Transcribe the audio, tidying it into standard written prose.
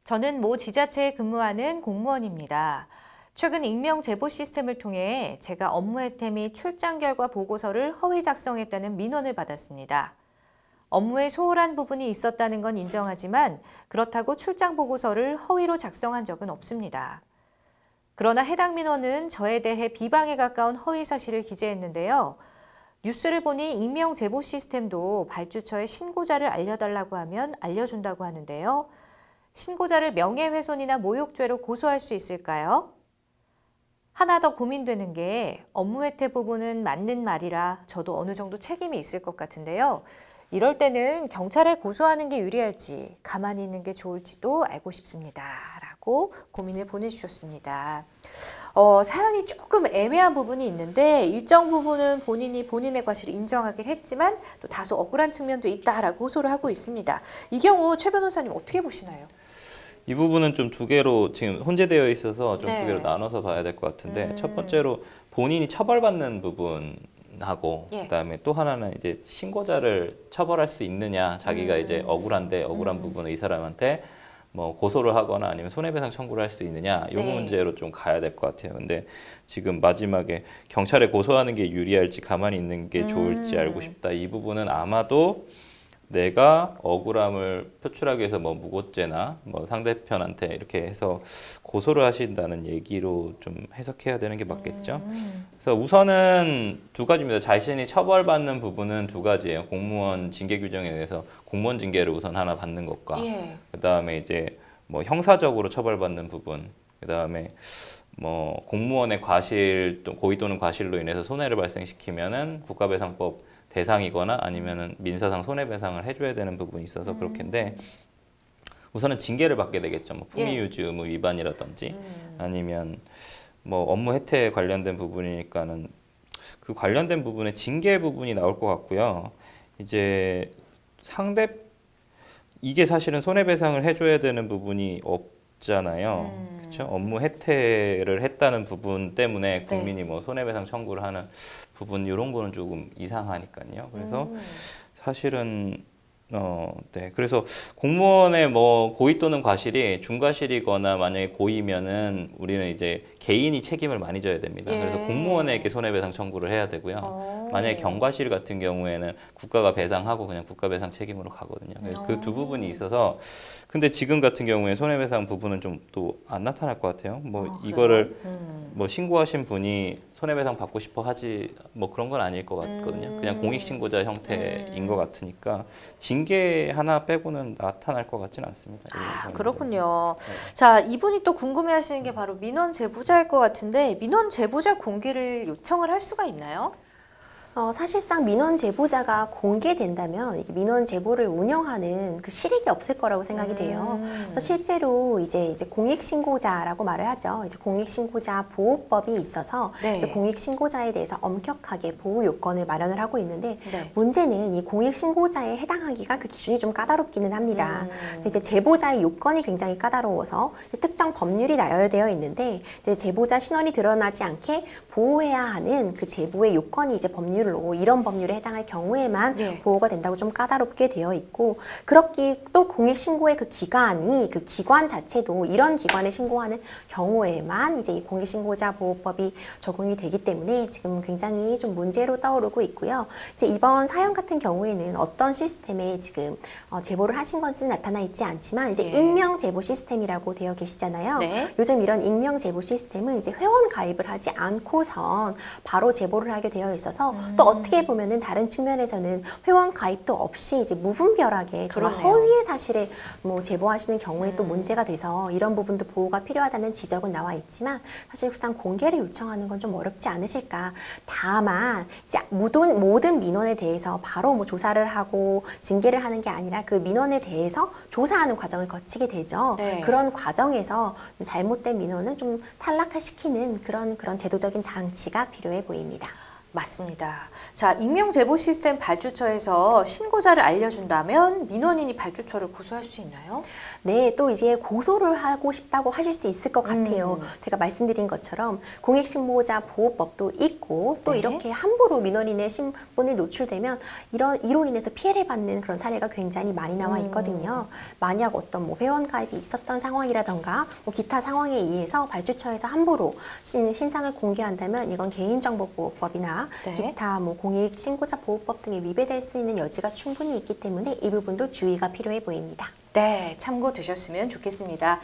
저는 모 지자체에 근무하는 공무원입니다. 최근 익명 제보 시스템을 통해 제가 업무 혜택 및 출장 결과 보고서를 허위 작성했다는 민원을 받았습니다. 업무에 소홀한 부분이 있었다는 건 인정하지만 그렇다고 출장 보고서를 허위로 작성한 적은 없습니다. 그러나 해당 민원은 저에 대해 비방에 가까운 허위 사실을 기재했는데요. 뉴스를 보니 익명 제보 시스템도 발주처에 신고자를 알려달라고 하면 알려준다고 하는데요. 신고자를 명예훼손이나 모욕죄로 고소할 수 있을까요? 하나 더 고민되는 게 업무 혜택 부분은 맞는 말이라 저도 어느 정도 책임이 있을 것 같은데요. 이럴 때는 경찰에 고소하는 게 유리할지 가만히 있는 게 좋을지도 알고 싶습니다. 라고 고민을 보내주셨습니다. 사연이 조금 애매한 부분이 있는데 일정 부분은 본인이 본인의 과실을 인정하긴 했지만 또 다소 억울한 측면도 있다라고 호소를 하고 있습니다. 이 경우 최 변호사님 어떻게 보시나요? 이 부분은 좀 두 개로 지금 혼재되어 있어서 좀 네. 두 개로 나눠서 봐야 될 것 같은데 첫 번째로 본인이 처벌받는 부분하고 예. 그다음에 또 하나는 이제 신고자를 처벌할 수 있느냐 자기가 이제 억울한데 억울한 부분을 이 사람한테 뭐 고소를 하거나 아니면 손해배상 청구를 할 수 있느냐 이 네. 문제로 좀 가야 될 것 같아요. 근데 지금 마지막에 경찰에 고소하는 게 유리할지 가만히 있는 게 좋을지 알고 싶다. 이 부분은 아마도 내가 억울함을 표출하기 위해서 뭐 무고죄나 뭐 상대편한테 이렇게 해서 고소를 하신다는 얘기로 좀 해석해야 되는 게 맞겠죠. 그래서 우선은 두 가지입니다. 자신이 처벌받는 부분은 두 가지예요. 공무원 징계 규정에 의해서 공무원 징계를 우선 하나 받는 것과 예. 그다음에 이제 뭐 형사적으로 처벌받는 부분, 그다음에 뭐 공무원의 과실 또 고의 또는 과실로 인해서 손해를 발생시키면은 국가배상법 대상이거나 아니면은 민사상 손해배상을 해줘야 되는 부분이 있어서 그렇겠는데 우선은 징계를 받게 되겠죠. 뭐 품위유지 의무 위반이라든지 아니면 뭐 업무 혜택 관련된 부분이니까는 그 관련된 부분에 징계 부분이 나올 것 같고요. 이제 이게 사실은 손해배상을 해줘야 되는 부분이 없잖아요. 그렇죠? 업무 혜택을 했다는 부분 때문에 국민이 뭐 손해배상 청구를 하는 부분 이런 거는 조금 이상하니까요. 그래서 사실은 네. 그래서 공무원의 뭐 고의 또는 과실이 중과실이거나 만약에 고의면은 우리는 이제 개인이 책임을 많이 져야 됩니다. 예. 그래서 공무원에게 손해배상 청구를 해야 되고요. 만약에 경과실 같은 경우에는 국가가 배상하고 그냥 국가배상 책임으로 가거든요. 그 두 부분이 있어서 근데 지금 같은 경우에 손해배상 부분은 좀 또 안 나타날 것 같아요. 뭐 이거를 뭐 신고하신 분이 손해배상 받고 싶어 하지 뭐 그런 건 아닐 것 같거든요. 그냥 공익신고자 형태인 것 같으니까 징계 하나 빼고는 나타날 것 같지는 않습니다. 그렇군요. 자, 이분이 또 궁금해하시는 게 바로 민원 제보자일 것 같은데 민원 제보자 공개를 요청을 할 수가 있나요? 사실상 민원 제보자가 공개된다면 이게 민원 제보를 운영하는 그 실익이 없을 거라고 생각이 돼요. 그래서 실제로 이제 공익신고자라고 말을 하죠. 이제 공익신고자 보호법이 있어서 네. 이제 공익신고자에 대해서 엄격하게 보호 요건을 마련을 하고 있는데 네. 문제는 이 공익신고자에 해당하기가 그 기준이 좀 까다롭기는 합니다. 이제 제보자의 요건이 굉장히 까다로워서 특정 법률이 나열되어 있는데 이제 제보자 신원이 드러나지 않게 보호해야 하는 그 제보의 요건이 이제 법률로 이런 법률에 해당할 경우에만 네. 보호가 된다고 좀 까다롭게 되어 있고 그렇기 또 공익신고의 그 기간이 그 기관 자체도 이런 기관에 신고하는 경우에만 이제 이 공익신고자 보호법이 적용이 되기 때문에 지금 굉장히 좀 문제로 떠오르고 있고요. 이제 이번 사연 같은 경우에는 어떤 시스템에 지금 제보를 하신 건지는 나타나 있지 않지만 이제 익명 제보 시스템이라고 되어 계시잖아요. 네. 요즘 이런 익명 제보 시스템은 이제 회원 가입을 하지 않고선 바로 제보를 하게 되어 있어서 또 어떻게 보면은 다른 측면에서는 회원 가입도 없이 이제 무분별하게 정말 그러네요. 허위의 사실을 뭐 제보하시는 경우에 또 문제가 돼서 이런 부분도 보호가 필요하다는 지적은 나와 있지만 사실상 공개를 요청하는 건 좀 어렵지 않으실까. 다만 이제 모든 민원에 대해서 바로 뭐 조사를 하고 징계를 하는 게 아니라 그 민원에 대해서 조사하는 과정을 거치게 되죠. 네. 그런 과정에서 잘못된 민원은 좀 탈락시키는 그런 제도적인 장치가 필요해 보입니다. 맞습니다. 자, 익명제보 시스템 발주처에서 신고자를 알려준다면 민원인이 발주처를 고소할 수 있나요? 네, 또 이제 고소를 하고 싶다고 하실 수 있을 것 같아요. 제가 말씀드린 것처럼 공익신고자 보호법도 있고 또 네. 이렇게 함부로 민원인의 신분이 노출되면 이로 인해서 피해를 받는 그런 사례가 굉장히 많이 나와 있거든요. 만약 어떤 뭐 회원 가입이 있었던 상황이라던가 뭐 기타 상황에 의해서 발주처에서 함부로 신상을 공개한다면 이건 개인정보보호법이나 네. 기타 뭐 공익신고자 보호법 등에 위배될 수 있는 여지가 충분히 있기 때문에 이 부분도 주의가 필요해 보입니다. 네, 참고되셨으면 좋겠습니다.